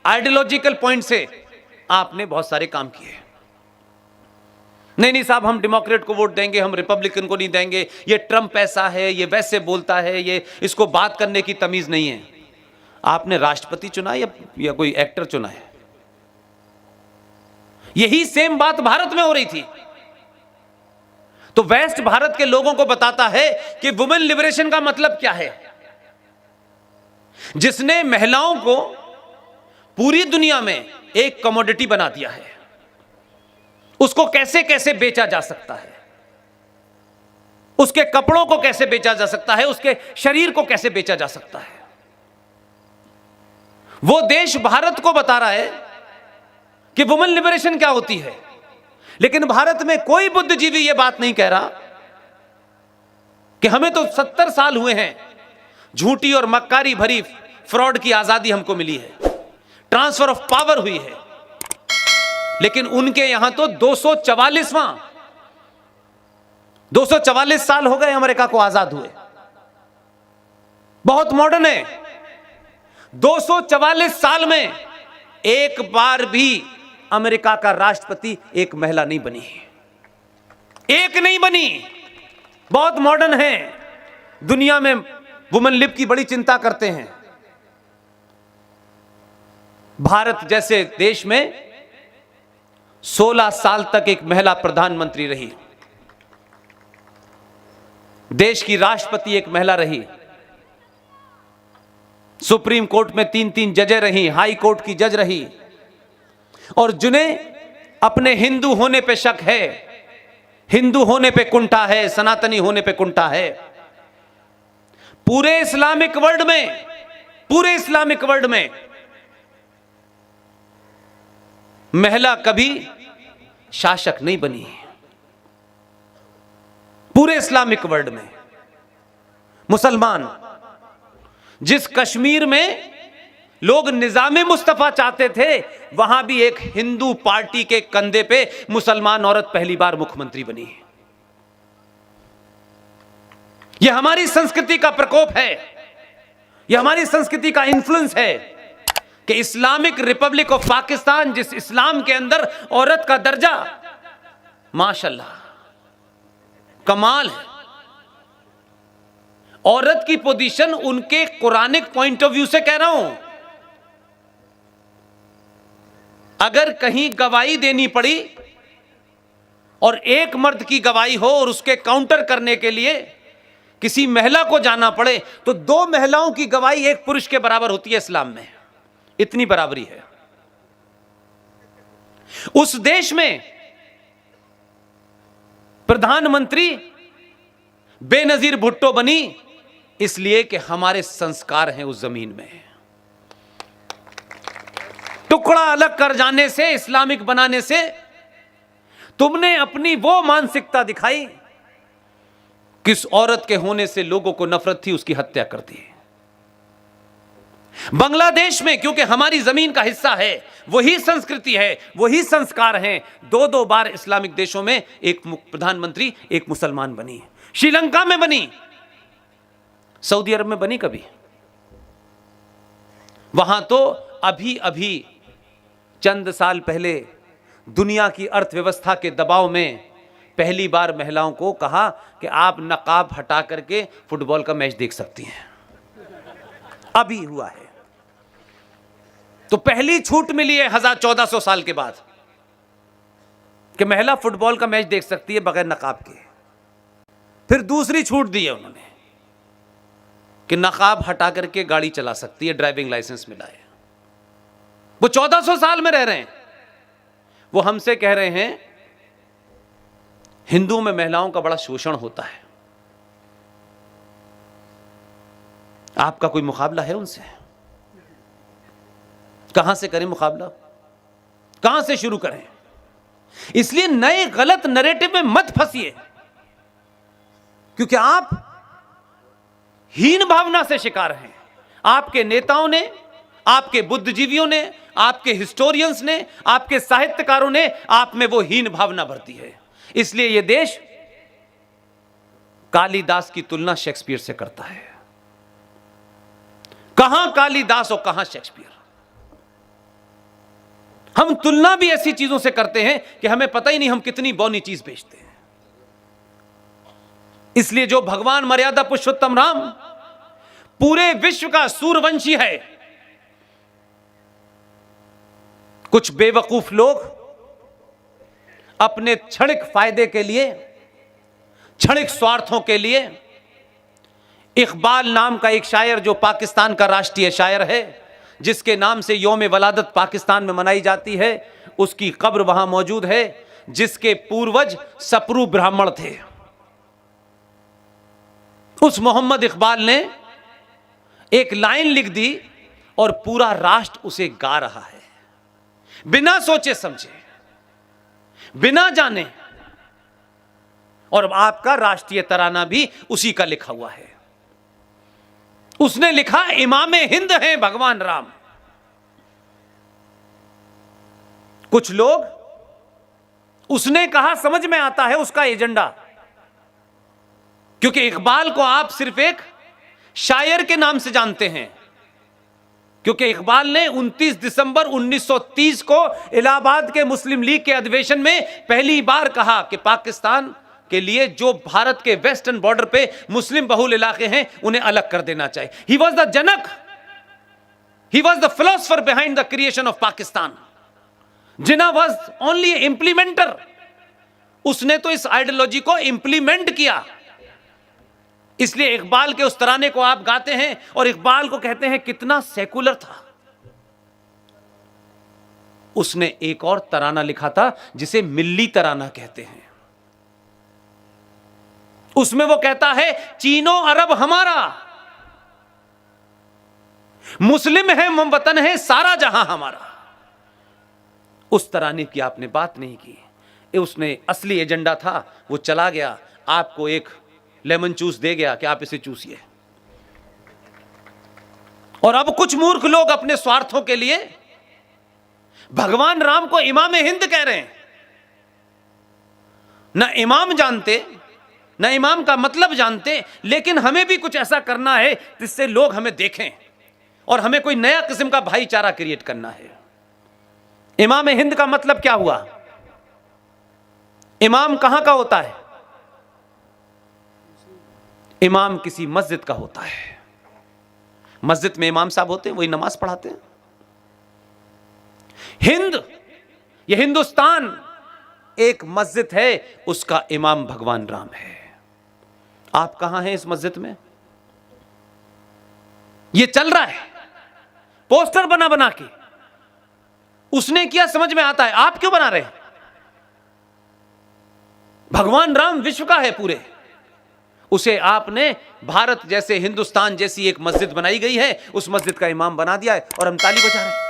Ideological point से आपने बहुत सारे काम किए। नहीं साहब, हम डेमोक्रेट को वोट देंगे, हम रिपब्लिकन को नहीं देंगे, ये ट्रंप ऐसा है, ये वैसे बोलता है, ये इसको बात करने की तमीज नहीं है। आपने राष्ट्रपति चुना या कोई एक्टर चुना है? यही सेम बात भारत में हो रही थी। तो वेस्ट भारत के लोगों को बताता है कि वुमेन लिबरेशन का मतलब क्या है। जिसने महिलाओं को पूरी दुनिया में एक कमोडिटी बना दिया है, उसको कैसे कैसे बेचा जा सकता है, उसके कपड़ों को कैसे बेचा जा सकता है, उसके शरीर को कैसे बेचा जा सकता है। वो देश भारत को बता रहा है कि वुमेन लिबरेशन क्या होती है, लेकिन भारत में कोई बुद्धिजीवी यह बात नहीं कह रहा कि हमें तो 70 साल हुए हैं, झूठी और मक्कारी भरी फ्रॉड की आजादी हमको मिली है, ट्रांसफर ऑफ पावर हुई है, लेकिन उनके यहां तो 244 साल हो गए अमेरिका को आजाद हुए। बहुत मॉडर्न है। 244 साल में एक बार भी अमेरिका का राष्ट्रपति एक महिला नहीं बनी, एक नहीं बनी। बहुत मॉडर्न है। दुनिया में वुमेन लिब की बड़ी चिंता करते हैं। भारत जैसे देश में 16 साल तक एक महिला प्रधानमंत्री रही, देश की राष्ट्रपति एक महिला रही, सुप्रीम कोर्ट में 3-3 जजें रही, हाई कोर्ट की जज रही, और जिन्हें अपने हिंदू होने पे शक है, हिंदू होने पे कुंठा है, सनातनी होने पे कुंठा है, पूरे इस्लामिक वर्ल्ड में महिला कभी शासक नहीं बनी। पूरे इस्लामिक वर्ल्ड में मुसलमान, जिस कश्मीर में लोग निजामे मुस्तफा चाहते थे, वहां भी एक हिंदू पार्टी के कंधे पे मुसलमान औरत पहली बार मुख्यमंत्री बनी। यह हमारी संस्कृति का प्रकोप है, यह हमारी संस्कृति का इन्फ्लुएंस है कि इस्लामिक रिपब्लिक ऑफ पाकिस्तान, जिस इस्लाम के अंदर औरत का दर्जा माशाल्लाह कमाल है, औरत की पोजीशन उनके कुरानिक पॉइंट ऑफ व्यू से कह रहा हूं, अगर कहीं गवाही देनी पड़ी और एक मर्द की गवाही हो और उसके काउंटर करने के लिए किसी महिला को जाना पड़े, तो 2 महिलाओं की गवाही एक पुरुष के बराबर होती है। इस्लाम में इतनी बराबरी है। उस देश में प्रधानमंत्री बेनजीर भुट्टो बनी इसलिए कि हमारे संस्कार हैं उस जमीन में। टुकड़ा अलग कर जाने से, इस्लामिक बनाने से तुमने अपनी वो मानसिकता दिखाई, किस औरत के होने से लोगों को नफरत थी, उसकी हत्या कर दी। बांग्लादेश में, क्योंकि हमारी जमीन का हिस्सा है, वही संस्कृति है, वही संस्कार हैं, 2-2 बार इस्लामिक देशों में एक प्रधानमंत्री एक मुसलमान बनी। श्रीलंका में बनी, सऊदी अरब में बनी कभी? वहां तो अभी चंद साल पहले दुनिया की अर्थव्यवस्था के दबाव में पहली बार महिलाओं को कहा कि आप नकाब हटा करके फुटबॉल का मैच देख सकती हैं। अभी हुआ है। तो पहली छूट मिली है 1400 साल के बाद कि महिला फुटबॉल का मैच देख सकती है बगैर नकाब के। फिर दूसरी छूट दी है उन्होंने कि नकाब हटा करके गाड़ी चला सकती है, ड्राइविंग लाइसेंस मिला है। वो 1400 साल में रह रहे हैं। वो हमसे कह रहे हैं हिंदुओं में महिलाओं का बड़ा शोषण होता है। आपका कोई मुकाबला है उनसे? कहां से करें मुकाबला? कहां से शुरू करें? इसलिए नए गलत नैरेटिव में मत फंसिए, क्योंकि आप हीन भावना से शिकार हैं। आपके नेताओं ने, आपके बुद्धिजीवियों ने, आपके हिस्टोरियंस ने, आपके साहित्यकारों ने आप में वो हीन भावना भर दी है। इसलिए यह देश कालिदास की तुलना शेक्सपियर से करता है। कहां कालिदास और कहां शेक्सपियर? हम तुलना भी ऐसी चीजों से करते हैं कि हमें पता ही नहीं हम कितनी बौनी चीज बेचते हैं। इसलिए जो भगवान मर्यादा पुरुषोत्तम राम पूरे विश्व का सूर्यवंशी है, कुछ बेवकूफ लोग अपने क्षणिक फायदे के लिए, क्षणिक स्वार्थों के लिए, इकबाल नाम का एक शायर जो पाकिस्तान का राष्ट्रीय शायर है, जिसके नाम से यौम वलादत पाकिस्तान में मनाई जाती है, उसकी कब्र वहां मौजूद है, जिसके पूर्वज सपरू ब्राह्मण थे। उस मोहम्मद इकबाल ने एक लाइन लिख दी और पूरा राष्ट्र उसे गा रहा है, बिना सोचे समझे, बिना जाने। और आपका राष्ट्रीय तराना भी उसी का लिखा हुआ है। उसने लिखा इमामे हिंद हैं भगवान राम। कुछ लोग, उसने कहा समझ में आता है उसका एजेंडा, क्योंकि इकबाल को आप सिर्फ एक शायर के नाम से जानते हैं, क्योंकि इकबाल ने 29 दिसंबर 1930 को इलाहाबाद के मुस्लिम लीग के अधिवेशन में पहली बार कहा कि पाकिस्तान के लिए जो भारत के वेस्टर्न बॉर्डर पे मुस्लिम बहुल इलाके हैं उन्हें अलग कर देना चाहिए। He was the Janak, he was the philosopher behind the creation of Pakistan. Jinnah was only implementer. उसने तो इस आइडियोलॉजी को इंप्लीमेंट किया। इसलिए इकबाल के उस तराने को आप गाते हैं और इकबाल को कहते हैं कितना सेकुलर था। उसने एक और तराना लिखा था जिसे मिल्ली तराना कहते हैं। उसमें वो कहता है चीनो अरब हमारा, मुस्लिम है वतन है सारा जहां हमारा। उस तराने की आपने बात नहीं की। उसने असली एजेंडा था, वो चला गया, आपको एक लेमन जूस दे गया कि आप इसे चूसिए। और अब कुछ मूर्ख लोग अपने स्वार्थों के लिए भगवान राम को इमाम हिंद कह रहे हैं। न इमाम जानते, न इमाम का मतलब जानते, लेकिन हमें भी कुछ ऐसा करना है जिससे लोग हमें देखें और हमें कोई नया किस्म का भाईचारा क्रिएट करना है। इमाम हिंद का मतलब क्या हुआ? इमाम कहां का होता है? इमाम किसी मस्जिद का होता है। मस्जिद में इमाम साहब होते हैं, वही नमाज पढ़ाते हैं। हिंद, ये हिंदुस्तान एक मस्जिद है, उसका इमाम भगवान राम है। आप कहां हैं इस मस्जिद में? ये चल रहा है पोस्टर बना बना के। उसने किया समझ में आता है, आप क्यों बना रहे हैं? भगवान राम विश्व का है पूरे, उसे आपने भारत जैसे, हिंदुस्तान जैसी एक मस्जिद बनाई गई है, उस मस्जिद का इमाम बना दिया है और हम ताली बजा रहे हैं।